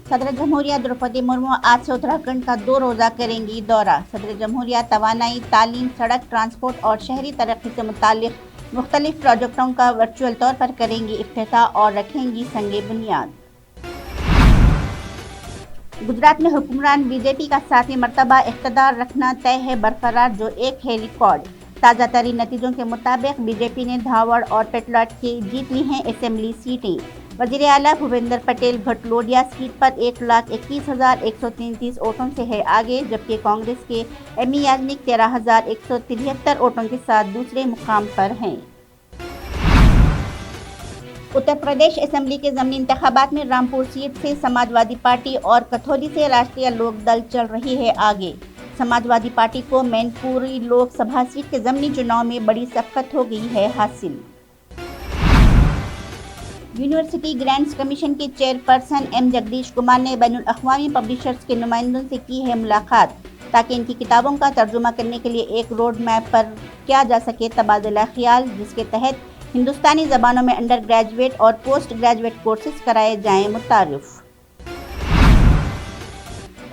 सदर जमहूरिया द्रौपदी मुर्मू आज से उत्तराखंड का 2 रोज़ा करेंगी दौरा। सदर जमहूरिया तवानाई, तालीम, सड़क, ट्रांसपोर्ट और शहरी तरक्की से मुताल्लिक मुख्तलिफ प्रोजेक्टों का वर्चुअल तौर पर करेंगी इफ्तिताह और रखेंगी संगे बुनियाद। गुजरात में हुक्मरान बीजेपी का 7वीं मरतबा इख्तिदार रखना तय है बरकरार, जो एक है रिकॉर्ड। ताज़ा तरीन नतीजों के मुताबिक बीजेपी ने धावड़ और पेटलाट की जीत ली हैं असेंबली सीटें। वज़ीर आला भूपेंद्र पटेल घटलोडिया सीट पर 1,21,133 वोटों से है आगे, जबकि कांग्रेस के एमी याजनिक 13,173 वोटों के साथ दूसरे मुकाम पर हैं। उत्तर प्रदेश असेंबली के ज़मीनी इंतखाबात में रामपुर सीट से समाजवादी पार्टी और कथौली से राष्ट्रीय लोक दल चल रही है आगे। समाजवादी पार्टी को मैनपुरी लोकसभा सीट के ज़मीनी चुनाव में बड़ी शक्कत हो गई है हासिल। यूनिवर्सिटी ग्रांट्स कमीशन के चेयरपर्सन एम जगदीश कुमार ने बैनुल अक़वामी पब्लिशर्स के नुमाइंदों से की है मुलाकात, ताकि इनकी किताबों का तर्जुमा करने के लिए एक रोड मैप पर किया जा सके तबादला ख्याल, जिसके तहत हिंदुस्तानी ज़बानों में अंडर ग्रेजुएट और पोस्ट ग्रेजुएट कोर्सेज कराए जाएं मुतारिफ।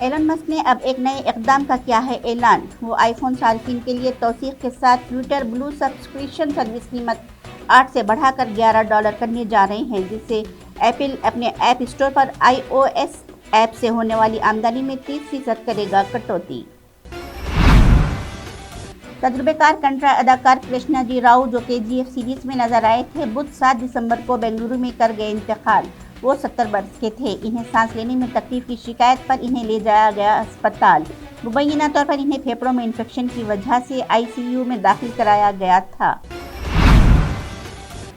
एलन मस्क ने अब एक नए इक़दाम का किया है ऐलान। वो आईफोन सार्फिन के लिए तौसीक़ के साथ ट्विटर ब्लू सब्सक्रिप्शन सर्विस कीमत 8 से बढ़ाकर $11 करने जा रहे हैं, जिससे एप्पल अपने ऐप स्टोर पर iOS ऐप से होने वाली आमदनी में 30% करेगा कटौती। तजुर्बेकार कंट्रा अदाकार कृष्णा जी राव, जो KGF सीरीज में नजर आए थे, बुध 7 दिसंबर को बेंगलुरु में कर गए इंतकाल। वो 70 वर्ष के थे। इन्हें सांस लेने में तकलीफ की शिकायत पर इन्हें ले जाया गया अस्पताल। मुबैना तौर पर इन्हें फेफड़ों में इन्फेक्शन की वजह से ICU में दाखिल कराया गया था।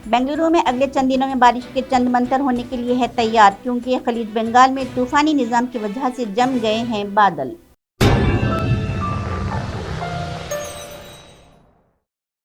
बेंगलुरु में अगले चंद दिनों में बारिश के चंद मंतर होने के लिए है तैयार, क्योंकि खलीज बंगाल में तूफानी निज़ाम की वजह से जम गए हैं बादल।